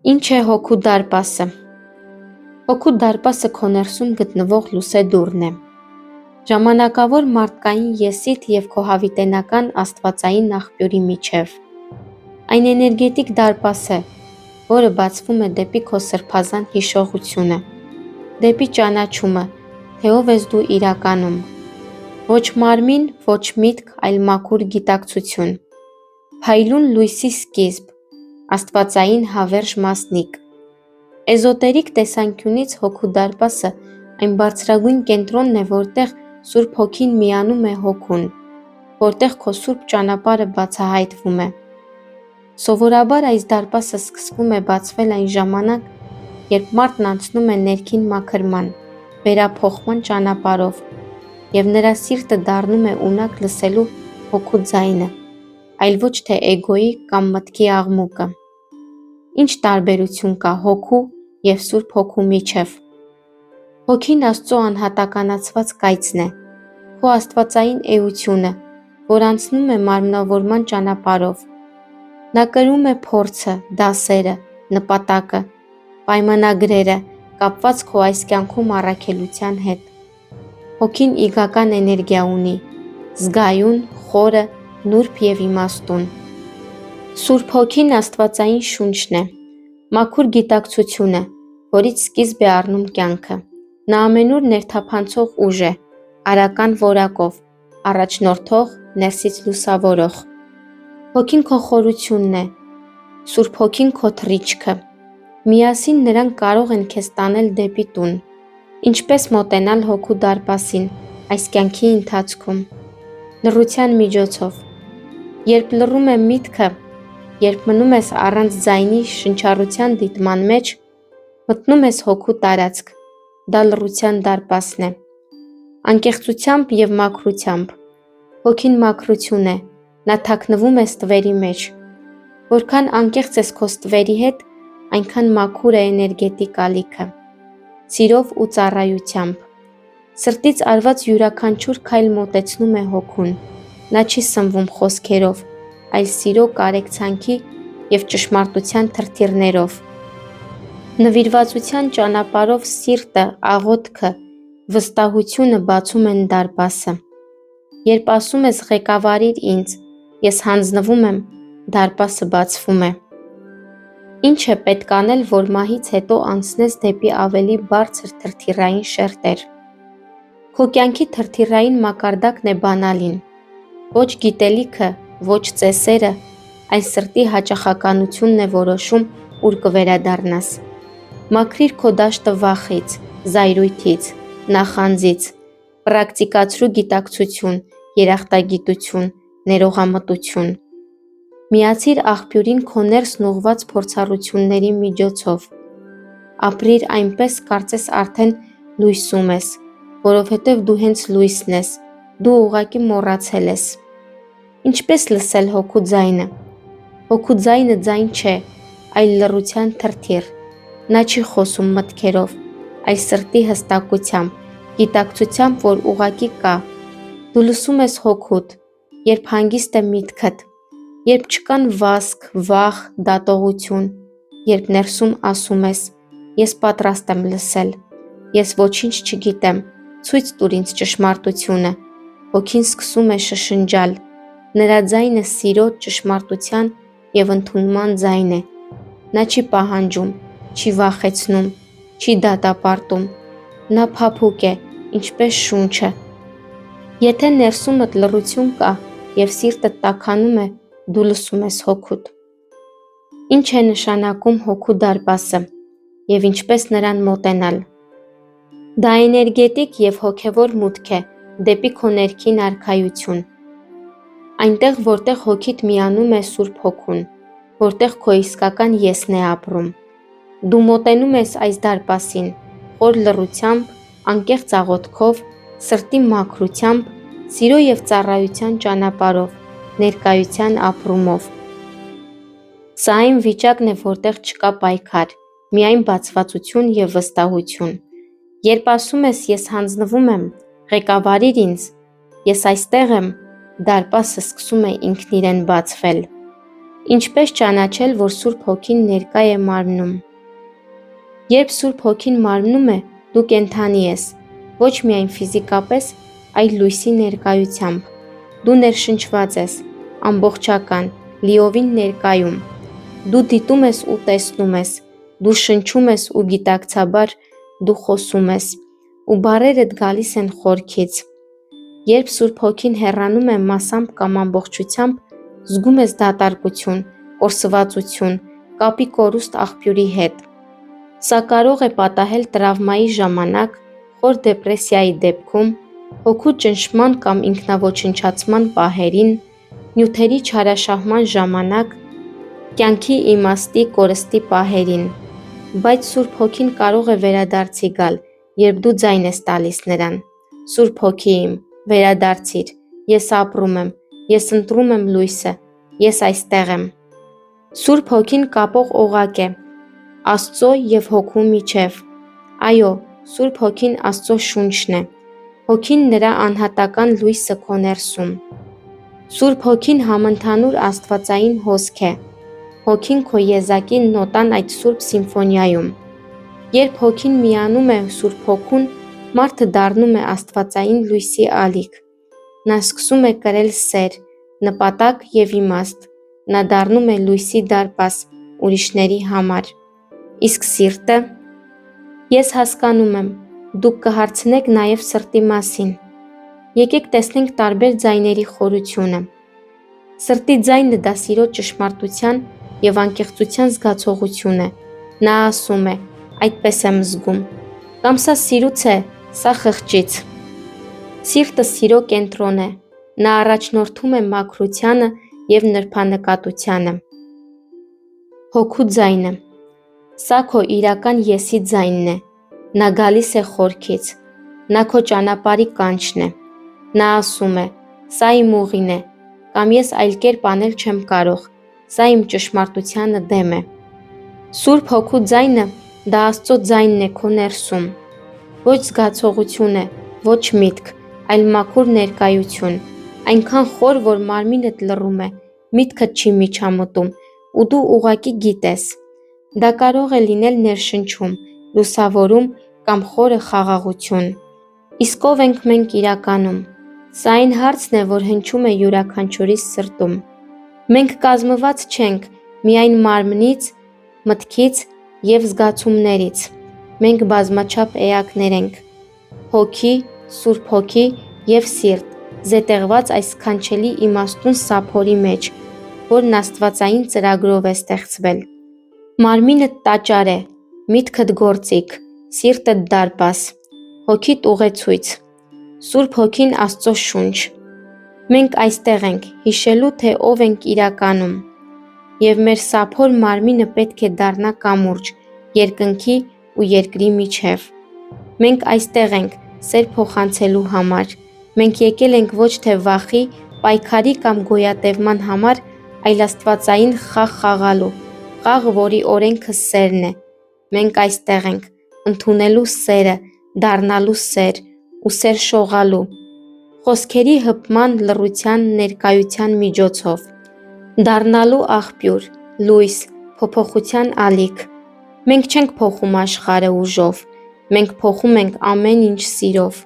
Ինչ է հոգու դարպասը։ Հոգու դարպասը քո ներսում գտնվող լուսե դուռն է։ Ժամանակավոր մարդկային եսիդ և քո հավիտենական աստվածային աղբյուրի միջև։ Այն էներգետիկ դարպաս է, որը բացվում է դեպի քո սրբազան հիշողությունը, դեպի ճանաչումը, թե ով ես դու իրականում։ Ոչ մարմին, ոչ միտք, այլ մաքուր գիտակցություն։ Փայլուն լույսի սկիզբ, աստվածային հավերժ մասնիկ։ Էզոտերիկ տեսանկյունից հոգու դարպասը այն բարձրագույն կենտրոնն է, որտեղ Սուրբ Հոգին միանում է հոգուն, որտեղ քո սուրբ ճանապարհը բացահայտվում է։ Սովորաբար այս դարպասը սկսվում է բացվել այն ժամանակ, երբ մարդն անցնում է ներքին մաքրման, վերափոխման ճանապարհով, և նրա սիրտը դառնում է ունակ լսելու հոգու ձայնը, այլ ոչ թե էգոյի կամ մտքի աղմուկը։ Ինչ տարբերություն կա հոգու և Սուրբ Հոգու միջև։ Հոգին Աստծո անհատականացված կայծն է, քո աստվածային էությունը, որ անցնում է մարմնավորման ճանապարհով։ Նա կրում է փորձը, դասերը, նպատակը, պայմանագրերը, կապված քո այս կյանքում առաքելության հետ։ Հոգին իգական էներգիա ունի, զգայուն, խորը, նուրբ և իմաստուն։ Սուրբ Հոգին աստվածային շունչն է, մաքուր գիտակցությունը, որից սկիզբ է առնում կյանքը։ Նա ամենուր ներթափանցող ուժ է, արական որակով, առաջնորդող, ներսից լուսավորող։ Հոգին քո խորությունն է, Սուրբ Հոգին քո թռիչքը։ Միասին նրանք կարող են քեզ տանել դեպի տուն։ Ինչպես մոտենալ հոգու դարպասին այս կյանքի ընթացքում։ Լռության միջոցով։ Երբ լռում է միտքը, երբ մնում ես առանց ձայնի շնչառության դիտման մեջ, մտնում ես հոգու տարածք, դա լռության դարպասն է։ Անկեղծությամբ և մաքրությամբ։ Հոգին մաքրություն է, նա թաքնվում է ստվերի մեջ։ Որքան անկեղծ ես քո ստվերի հետ, այնքան մաքուր է էներգետիկ ալիքը։ Սիրով ու ծառայությամբ։ Սրտից արված յուրաքանչյուր քայլ մոտեցնում է հոգուն։ Նա չի սնվում խոսքերով, այլ սիրո կարեկցանքի և ճշմարտության թրթիռներով։ Նվիրվածության ճանապարհով սիրտը, աղոթքը, վստահությունը բացում են դարպասը։ Երբ ասում ես «Ղեկավարիր ինձ», ես հանձնվում եմ, դարպասը բացվում է։ Ինչ է պետք անել, որ մահից հետո անցնես դեպի ավելի բարձր թրթիռային շերտեր։ Քո կյանքի թրթիռային մակարդակն է բանալին։ Ոչ գիտելիքը, ոչ ծեսերը, այլ սրտի հաճախականությունն է որոշում, ուր կվերադառնաս։ Մաքրիր քո դաշտը վախից, զայրույթից, նախանձից, պրակտիկացրու գիտակցություն, երախտագիտություն, ներողամտություն։ Միացիր աղբյուրին քո ներսն ուղղված փորձառությունների միջոցով։ Ապրիր այնպես, կարծես արդեն լույսում ես, որովհետև դու հենց լույսն ես, դու ուղղակի մոռացել ես։ Ինչպես լսել հոգու ձայնը։ Հոգու ձայնը ձայն չէ, այլ լռության թրթիռ։ Նա չի խոսում մտքերով, այլ սրտի հստակությամբ, գիտակցությամբ, որ ուղղակի կա։ Դու լսում ես հոգուդ, երբ հանգիստ է միտքդ, երբ չկան վազք, վախ, դատողություն, երբ ներսում ասում ես. «Ես պատրաստ եմ լսել, ես ոչինչ չգիտեմ, ցույց տուր ինձ ճշմարտությունը»։ Հոգին սկսում է շշնջալ։ Նրա ձայնը սիրո, ճշմարտության և ընդունման ձայն է։ Նա չի պահանջում, չի վախեցնում, չի դատապարտում։ Նա փափուկ է, ինչպես շունչը։ Եթե ներսումդ լռություն կա և սիրտդ տաքանում է, դու լսում ես հոգուդ։ Ինչ է նշանակում հոգու դարպասը և ինչպես նրան մոտենալ։ Դա էներգետիկ և հոգևոր մուտք է դեպի քո ներքին արքայություն։ Այնտեղ, որտեղ հոգիդ միանում է Սուրբ Հոգուն, որտեղ քո իսկական եսն է ապրում։ Դու մոտենում ես այս դարպասին խոր լռությամբ, անկեղծ աղոթքով, սրտի մաքրությամբ, սիրո և ծառայության ճանապարհով, ներկայության ապրումով։ Սա այն վիճակն է, որտեղ չկա պայքար, միայն բացվածություն և վստահություն։ Երբ ասում ես «Ես հանձնվում եմ, ղեկավարիր ինձ», «Ես այստեղ եմ», դարպասը սկսում է ինքն իրեն բացվել։ Ինչպես ճանաչել, որ Սուրբ Հոգին ներկա է մարմնում։ Երբ Սուրբ Հոգին մարմնում է, դու կենդանի ես, ոչ միայն ֆիզիկապես, այլ լույսի ներկայությամբ։ Դու ներշնչված ես, ամբողջական, լիովին ներկայում։ Դու դիտում ես ու տեսնում ես, դու շնչում ես ու գիտակցաբար դու խոսում ես, ու բառերդ գալիս են խորքից։ Երբ Սուրբ Հոգին հեռանում է մասամբ կամ ամբողջությամբ, զգում ես դատարկություն, կորսվածություն, կապի կորուստ աղբյուրի հետ։ Սա կարող է պատահել տրավմայի ժամանակ, խոր դեպրեսիայի դեպքում, հոգու ճնշման կամ ինքնաոչնչացման պահերին, նյութերի չարաշահման ժամանակ, կյանքի իմաստի կորստի պահերին։ Բայց Սուրբ Հոգին կարող է վերադարձի գալ, երբ դու ձայն ես տալիս նրան. Սուրբ Հոգի իմ, վերադարձիր, ես ապրում եմ, ես ընտրում եմ լույսը, ես այստեղ եմ։ Սուրբ Հոգին կապող օղակ է Աստծո և հոգու միջև։ Այո, Սուրբ Հոգին Աստծո շունչն է։ Հոգին նրա անհատական լույսը քո ներսում։ Սուրբ Հոգին համընդհանուր աստվածային հոսք է։ Հոգին քո եզակի նոտան այդ Սուրբ Սիմֆոնիայում։ Երբ Հոգին միանում է Սուրբ Հոգուն, մարդը դառնում է աստվածային լույսի ալիք։ Նա սկսում է կրել սեր, նպատակ և իմաստ։ Նա դառնում է լույսի դարպաս ուրիշների համար։ Իսկ սիրտը։ Ես հասկանում եմ, դուք կհարցնեք նաև սրտի մասին։ Եկեք տեսնենք տարբեր ձայների խորությունը։ Սրտի ձայնը դա սիրո ճշմարտության և անկեղծության զգացողություն է։ Նա ասում է. այդպես եմ զգում։ Կամ սա սիրուց է, սա խղճից։ Սիրտը սիրո կենտրոն է։ Նա առաջնորդում է մաքրությանը և նրբանկատությանը։ Հոգու ձայնը։ Սա քո իրական եսի ձայնն է։ Նա գալիս է խորքից։ Նա քո ճանապարհի կանչն է։ Նա ասում է. սա իմ ուղին է, կամ ես այլ կերպ անել չեմ կարող, սա իմ ճշմարտությանը դեմ է։ Սուրբ Հոգու ձայնը դա Աստծո ձայնն է քո ներսում։ Ոչ զգացողություն է, ոչ միտք, այլ մաքուր ներկայություն, այնքան խոր, որ մարմինդ լռում է, միտքդ չի միջամտում, ու դու ուղղակի գիտես։ Դա կարող է լինել ներշնչում, լուսավորում կամ խորը խաղաղություն։ Իսկ ով ենք մենք իրականում։ Սա այն հարցն է, որ հնչում է յուրաքանչյուրիս սրտում։ Մենք կազմված չենք միայն մարմնից, մտքից և զգացումներից։ Մենք բազմաչափ էակներ ենք՝ հոգի, Սուրբ Հոգի և սիրտ, զետեղված այս սքանչելի իմաստուն սափորի մեջ, որն աստվածային ծրագրով է ստեղծվել։ Մարմինդ տաճար է, միտքդ գործիք, սիրտդ դարպաս, հոգիդ ուղեցույց, Սուրբ Հոգին Աստծո շունչ։ Մենք այստեղ ենք, հիշելու, թե ով ենք իրականում։ Եվ մեր սափոր մարմինը պետք է դառնա կամուրջ երկնքի ու երկրի միջև։ Մենք այստեղ ենք սեր փոխանցելու համար։ Մենք եկել ենք ոչ թե վախի, պայքարի կամ գոյատևման համար, այլ աստվածային խաղ խաղալու, խաղ, որի օրենքը սերն է։ Մենք այստեղ ենք ընդունելու սերը, դառնալու սեր ու սեր շողալու, խոսքերի հպման, լռության, ներկայության միջոցով, դառնալու աղբյուր, լույս, փոփոխության ալիք։ Մենք չենք փոխում աշխարհը ուժով, մենք փոխում ենք ամեն ինչ սիրով,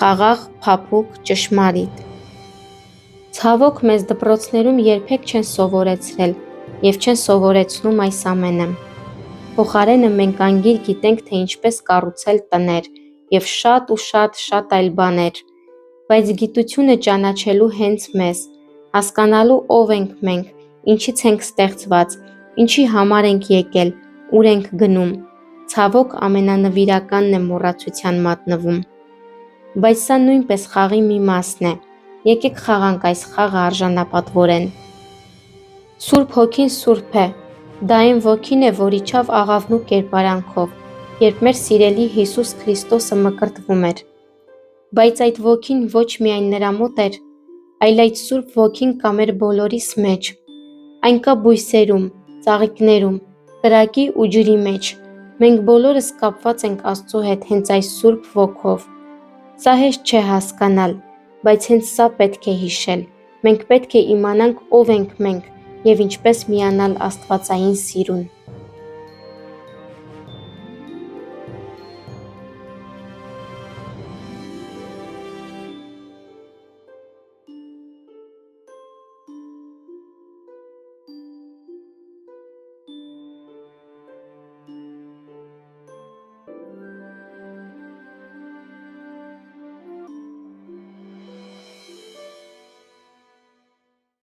խաղաղ, փափուկ, ճշմարիտ։ Ցավոք, մեզ դպրոցներում երբեք չեն սովորեցրել և չեն սովորեցնում այս ամենը։ Փոխարենը մենք անգիր գիտենք, թե ինչպես կառուցել տներ և շատ այլ բաներ։ Բայց գիտությունը ճանաչելու հենց մեզ, հասկանալու ով ենք մենք, ինչից ենք ստեղծված, ինչի համար ենք եկել, ուր ենք գնում, ցավոք ամենանվիրականն է մոռացության մատնվում։ Բայց սա նույնպես խաղի մի մասն է։ Եկեք խաղանք այս խաղը արժանապատվորեն։ Սուրբ Հոգին սուրբ է։ Դա այն ոգին է, որ իջավ աղավնու կերպարանքով, երբ մեր սիրելի Հիսուս Քրիստոսը մկրտվում էր։ Բայց այդ ոգին ոչ միայն նրա մոտ էր, այլ այդ Սուրբ Ոգին կա մեր բոլորիս մեջ։ Այն կա բույսերում, ծաղիկներում, կրակի ու ջրի մեջ։ Մենք բոլորս կապված ենք Աստծո հետ հենց այս Սուրբ Ոգով։ Սա հեշտ չէ հասկանալ, բայց հենց սա պետք է հիշել։ Մենք պետք է իմանանք ով ենք մենք եւ ինչպես միանալ աստվածային սիրուն։